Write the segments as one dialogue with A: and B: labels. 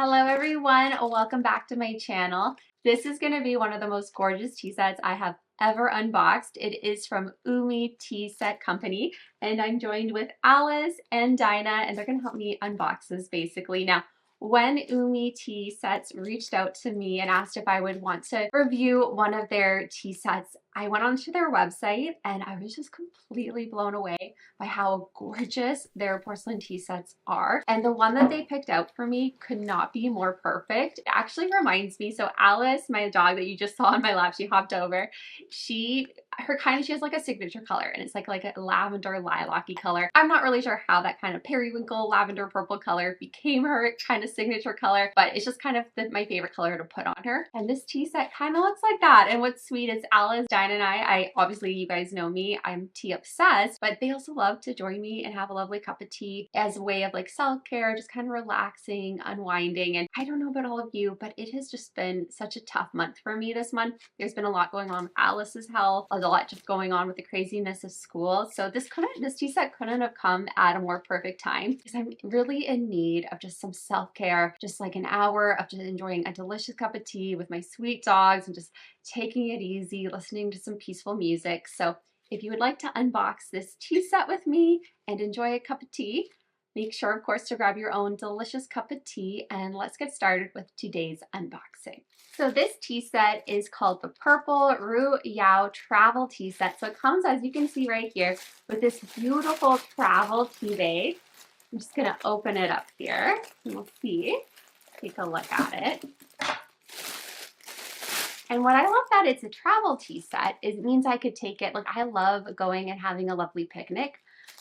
A: Hello everyone, welcome back to my channel. This is going to be one of the most gorgeous tea sets I have ever unboxed. It is from Umi Tea Set Company and I'm joined with Alice and Dinah and they're going to help me unbox this basically. Now, when Umi Tea Sets reached out to me and asked if I would want to review one of their tea sets, I went onto their website and I was just completely blown away by how gorgeous their porcelain tea sets are. And the one that they picked out for me could not be more perfect. It actually reminds me, so Alice, my dog that you just saw on my lap, she hopped over. She has like a signature color and it's like a lavender lilac-y color. I'm not really sure how that kind of periwinkle lavender purple color became her kind of signature color, but it's just kind of my favorite color to put on her. And this tea set kind of looks like that. And what's sweet is Alice, Dinah, and I obviously you guys know me, I'm tea obsessed, but they also love to join me and have a lovely cup of tea as a way of like self-care, just kind of relaxing, unwinding. And I don't know about all of you, but it has just been such a tough month for me this month. There's been a lot going on with Alice's health, a lot just going on with the craziness of school. So this tea set couldn't have come at a more perfect time because I'm really in need of just some self-care, just like an hour of just enjoying a delicious cup of tea with my sweet dogs and just taking it easy, listening to some peaceful music. So if you would like to unbox this tea set with me and enjoy a cup of tea, make sure, of course, to grab your own delicious cup of tea and let's get started with today's unboxing. So this tea set is called the Purple Ruyao Travel Tea Set. So it comes, as you can see right here, with this beautiful travel tea bag. I'm just going to open it up here and we'll see. Take a look at it. And what I love that it's a travel tea set is it means I could take it, like I love going and having a lovely picnic.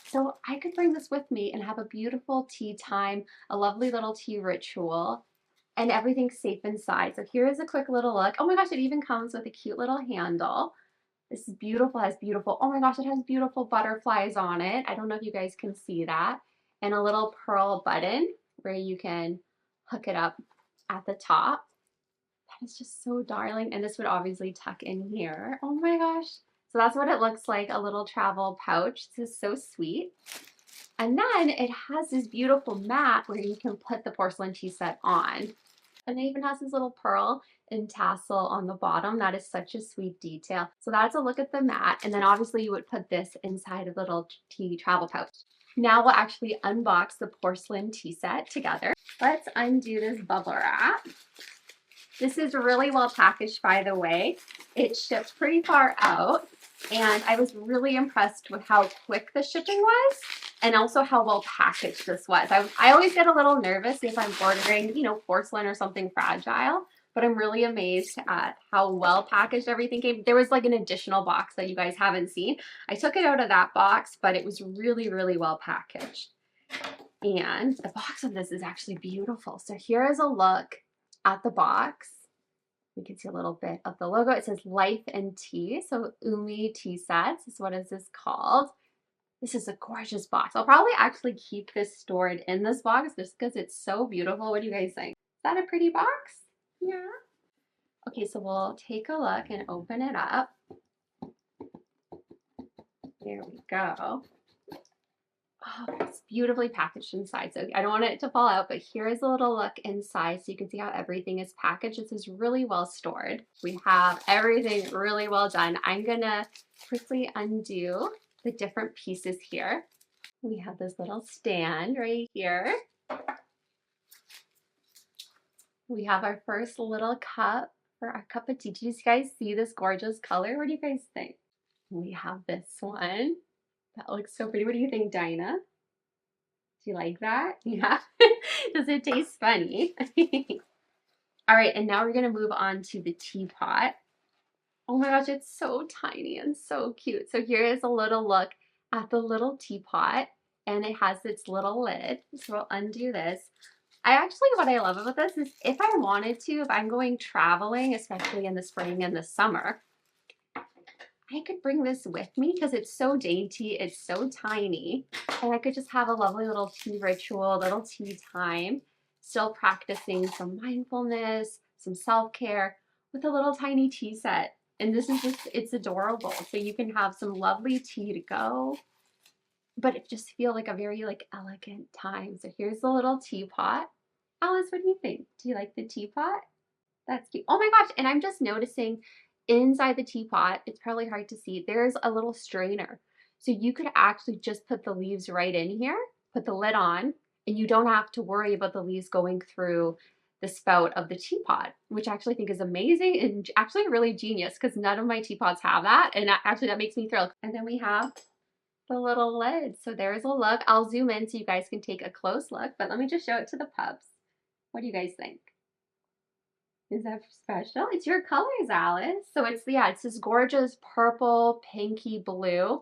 A: So I could bring this with me and have a beautiful tea time, a lovely little tea ritual, and everything's safe inside. So here is a quick little look. Oh my gosh, it even comes with a cute little handle. This is beautiful, oh my gosh, it has beautiful butterflies on it. I don't know if you guys can see that. And a little pearl button where you can hook it up at the top. That is just so darling. And this would obviously tuck in here. Oh my gosh. So that's what it looks like, a little travel pouch. This is so sweet. And then it has this beautiful mat where you can put the porcelain tea set on. And it even has this little pearl and tassel on the bottom. That is such a sweet detail. So that's a look at the mat. And then obviously you would put this inside a little tea travel pouch. Now we'll actually unbox the porcelain tea set together. Let's undo this bubble wrap. This is really well packaged, by the way. It shipped pretty far out. And I was really impressed with how quick the shipping was and also how well packaged this was. I always get a little nervous if I'm ordering, porcelain or something fragile, but I'm really amazed at how well packaged everything came. There was like an additional box that you guys haven't seen. I took it out of that box, but it was really, really well packaged. And the box of this is actually beautiful. So here is a look at the box. You can see a little bit of the logo. It says Life and Tea. So Umi Tea Sets is what is this called. This is a gorgeous box. I'll probably actually keep this stored in this box just because it's so beautiful. What do you guys think? Is that a pretty box? Yeah. Okay, so we'll take a look and open it up. There we go. Oh, it's beautifully packaged inside. So I don't want it to fall out, but here is a little look inside so you can see how everything is packaged. This is really well stored. We have everything really well done. I'm gonna quickly undo the different pieces here. We have this little stand right here. We have our first little cup for our cup of tea. Do you guys see this gorgeous color? What do you guys think? We have this one. That looks so pretty. What do you think, Dinah? Do you like that? Yeah. Does it taste funny? All right, and now we're going to move on to the teapot. Oh my gosh, it's so tiny and so cute. So here is a little look at the little teapot, and it has its little lid. So we'll undo this. What I love about this is if I wanted to, if I'm going traveling, especially in the spring and the summer, I could bring this with me because it's so dainty, it's so tiny, and I could just have a lovely little tea ritual, little tea time, still practicing some mindfulness, some self-care with a little tiny tea set. And this is just, it's adorable. So you can have some lovely tea to go, but it just feel like a very elegant time. So here's the little teapot. Alice, what do you think? Do you like the teapot? That's cute. Oh my gosh, and I'm just noticing inside the teapot, it's probably hard to see, there's a little strainer. So you could actually just put the leaves right in here, put the lid on, and you don't have to worry about the leaves going through the spout of the teapot, which I actually think is amazing and actually really genius because none of my teapots have that. And actually that makes me thrilled. And then we have the little lid. So there's a look. I'll zoom in so you guys can take a close look, but let me just show it to the pups. What do you guys think? Is that special? It's your colors, Alice. So it's, yeah, it's this gorgeous purple, pinky blue.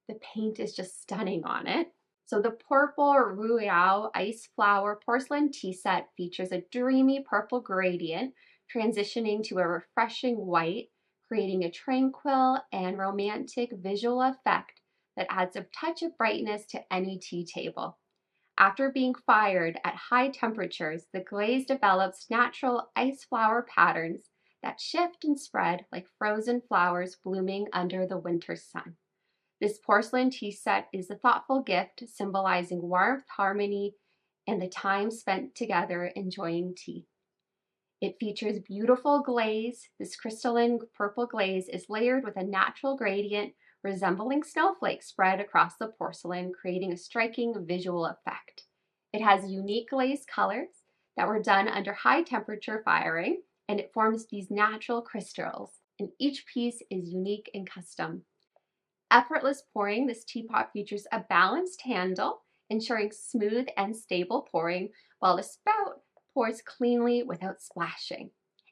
A: The paint is just stunning on it. So the purple Ruyao Ice Flower Porcelain Tea Set features a dreamy purple gradient transitioning to a refreshing white, creating a tranquil and romantic visual effect that adds a touch of brightness to any tea table. After being fired at high temperatures, the glaze develops natural ice flower patterns that shift and spread like frozen flowers blooming under the winter sun. This porcelain tea set is a thoughtful gift symbolizing warmth, harmony, and the time spent together enjoying tea. It features beautiful glaze. This crystalline purple glaze is layered with a natural gradient resembling snowflakes spread across the porcelain, creating a striking visual effect. It has unique glaze colors that were done under high temperature firing, and it forms these natural crystals, and each piece is unique and custom. Effortless pouring, this teapot features a balanced handle, ensuring smooth and stable pouring, while the spout pours cleanly without splashing.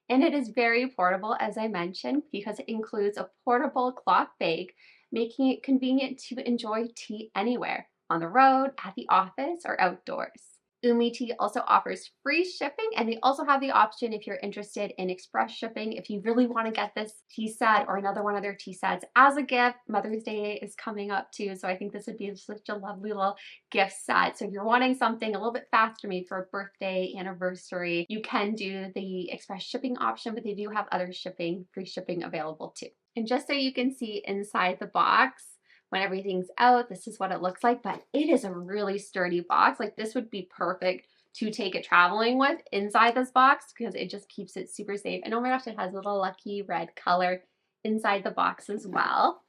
A: And it is very portable, as I mentioned, because it includes a portable cloth bag, making it convenient to enjoy tea anywhere, on the road, at the office, or outdoors. Umi Tea also offers free shipping, and they also have the option if you're interested in express shipping. If you really want to get this tea set or another one of their tea sets as a gift, Mother's Day is coming up too, so I think this would be such a lovely little gift set. So if you're wanting something a little bit faster made for a birthday, anniversary, you can do the express shipping option, but they do have other shipping, free shipping available too. And just so you can see inside the box, when everything's out, this is what it looks like, but it is a really sturdy box. Like this would be perfect to take it traveling with inside this box because it just keeps it super safe. And oh my gosh, it has a little lucky red color inside the box as well.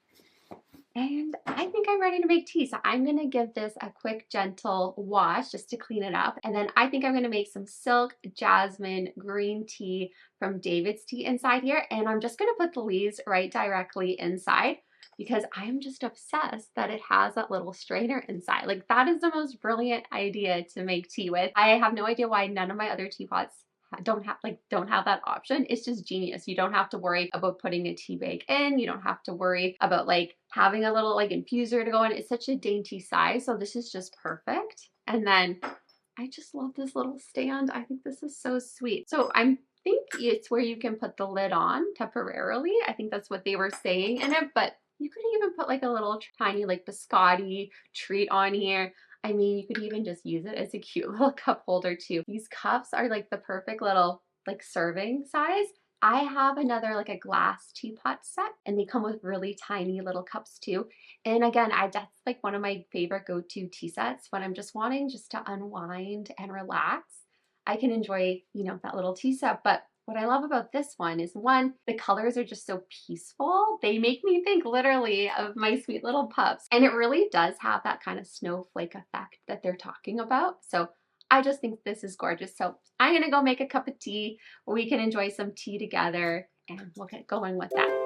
A: And I think I'm ready to make tea. So I'm gonna give this a quick, gentle wash just to clean it up. And then I think I'm gonna make some silk jasmine green tea from David's Tea inside here. And I'm just gonna put the leaves right directly inside, because I'm just obsessed that it has that little strainer inside. Like that is the most brilliant idea to make tea with. I have no idea why none of my other teapots don't have that option. It's just genius. You don't have to worry about putting a tea bag in. You don't have to worry about like having a little like infuser to go in. It's such a dainty size. So this is just perfect. And then I just love this little stand. I think this is so sweet. So I think it's where you can put the lid on temporarily. I think that's what they were saying in it, but you could even put like a little tiny like biscotti treat on here. I mean, you could even just use it as a cute little cup holder too. These cups are like the perfect little like serving size. I have another like a glass teapot set, and they come with really tiny little cups too. And again, that's like one of my favorite go-to tea sets when I'm just wanting just to unwind and relax. I can enjoy, you know, that little tea set, but what I love about this one is, one, the colors are just so peaceful. They make me think literally of my sweet little pups. And it really does have that kind of snowflake effect that they're talking about. So I just think this is gorgeous. So I'm gonna go make a cup of tea. We can enjoy some tea together and we'll get going with that.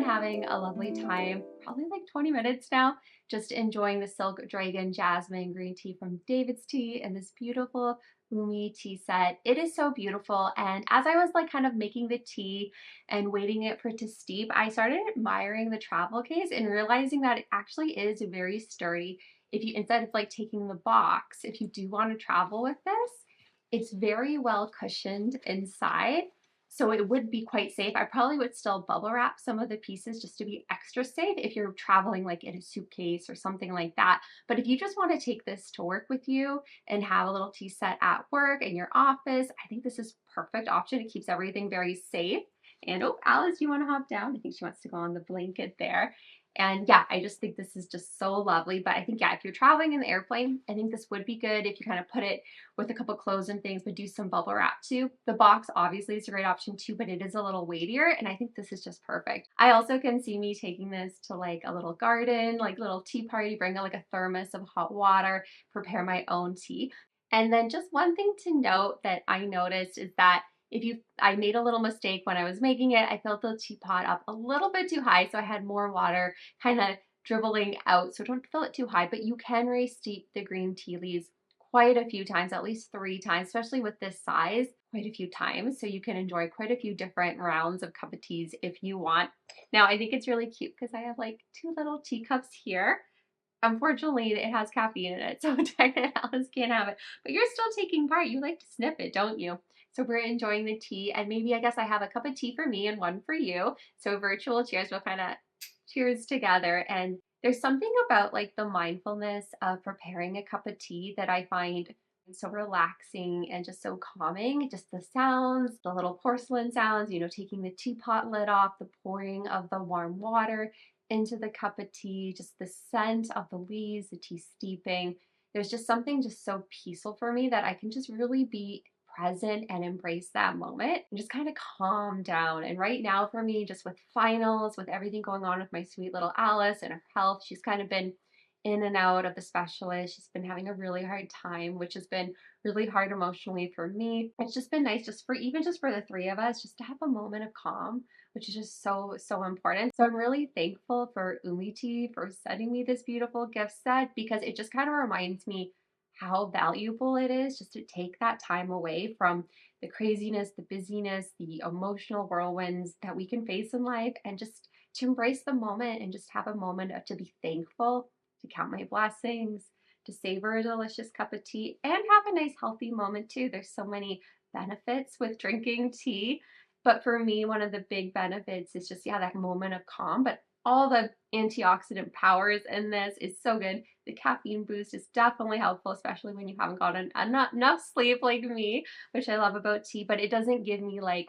A: Having a lovely time, probably like 20 minutes now, just enjoying the Silk Dragon Jasmine Green Tea from David's Tea and this beautiful Umi tea set. It is so beautiful, and as I was like kind of making the tea and waiting it for it to steep, I started admiring the travel case and realizing that it actually is very sturdy. If you, instead of like taking the box, if you do want to travel with this, it's very well cushioned inside. So it would be quite safe. I probably would still bubble wrap some of the pieces just to be extra safe if you're traveling like in a suitcase or something like that. But if you just want to take this to work with you and have a little tea set at work in your office, I think this is perfect option. It keeps everything very safe. And oh, Alice, you want to hop down? I think she wants to go on the blanket there. And yeah, I just think this is just so lovely. But I think, yeah, if you're traveling in the airplane, I think this would be good if you kind of put it with a couple clothes and things, but do some bubble wrap too. The box obviously is a great option too, but it is a little weightier, and I think this is just perfect. I also can see me taking this to like a little garden, like little tea party, bring like a thermos of hot water, prepare my own tea. And then just one thing to note that I noticed is that I made a little mistake when I was making it. I filled the teapot up a little bit too high, so I had more water kind of dribbling out. So don't fill it too high, but you can re-steep the green tea leaves quite a few times, at least 3 times, especially with this size, quite a few times. So you can enjoy quite a few different rounds of cup of teas if you want. Now, I think it's really cute because I have like 2 little teacups here. Unfortunately, it has caffeine in it, so Diana Alice can't have it. But you're still taking part. You like to sniff it, don't you? So we're enjoying the tea, and maybe I guess I have a cup of tea for me and one for you. So virtual cheers, we'll kind of cheers together. And there's something about like the mindfulness of preparing a cup of tea that I find so relaxing and just so calming. Just the sounds, the little porcelain sounds, taking the teapot lid off, the pouring of the warm water into the cup of tea, just the scent of the leaves, the tea steeping. There's just something just so peaceful for me that I can just really be present and embrace that moment and just kind of calm down. And right now for me, just with finals, with everything going on with my sweet little Alice and her health, she's kind of been in and out of the specialist. She's been having a really hard time, which has been really hard emotionally for me. It's just been nice just for the 3 of us, just to have a moment of calm, which is just so, so important. So I'm really thankful for Umi Tea for sending me this beautiful gift set, because it just kind of reminds me how valuable it is just to take that time away from the craziness, the busyness, the emotional whirlwinds that we can face in life, and just to embrace the moment and just have a moment of to be thankful, to count my blessings, to savor a delicious cup of tea, and have a nice healthy moment too. There's so many benefits with drinking tea. But for me, one of the big benefits is just, yeah, that moment of calm, but all the antioxidant powers in this is so good. The caffeine boost is definitely helpful, especially when you haven't gotten enough sleep like me, which I love about tea, but it doesn't give me like,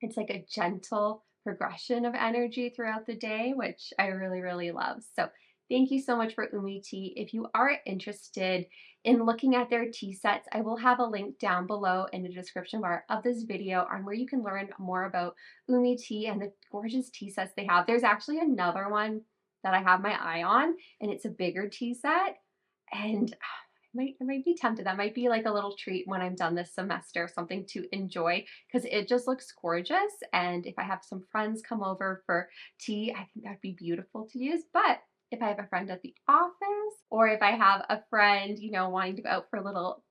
A: it's like a gentle progression of energy throughout the day, which I really, really love. So thank you so much for Umi Tea. If you are interested in looking at their tea sets, I will have a link down below in the description bar of this video on where you can learn more about Umi Tea and the gorgeous tea sets they have. There's actually another one that I have my eye on, and it's a bigger tea set. And I might be tempted. That might be like a little treat when I'm done this semester, something to enjoy, because it just looks gorgeous. And if I have some friends come over for tea, I think that'd be beautiful to use. But if I have a friend at the office, or if I have a friend, wanting to go out for a little,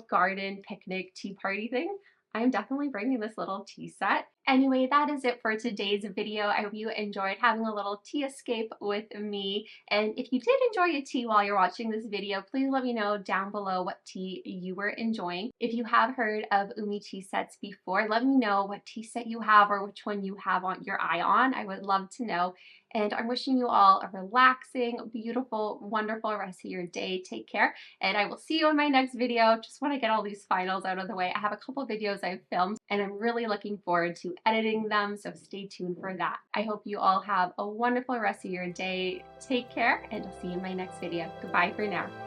A: garden picnic tea party thing, I'm definitely bringing this little tea set. Anyway, that is it for today's video. I hope you enjoyed having a little tea escape with me. And if you did enjoy a tea while you're watching this video, please let me know down below what tea you were enjoying. If you have heard of Umi Tea Sets before, let me know what tea set you have or which one you have on your eye on. I would love to know. And I'm wishing you all a relaxing, beautiful, wonderful rest of your day. Take care, and I will see you in my next video. Just want to get all these finals out of the way. I have a couple videos I've filmed, and I'm really looking forward to editing them, so stay tuned for that. I hope you all have a wonderful rest of your day. Take care, and I'll see you in my next video. Goodbye for now.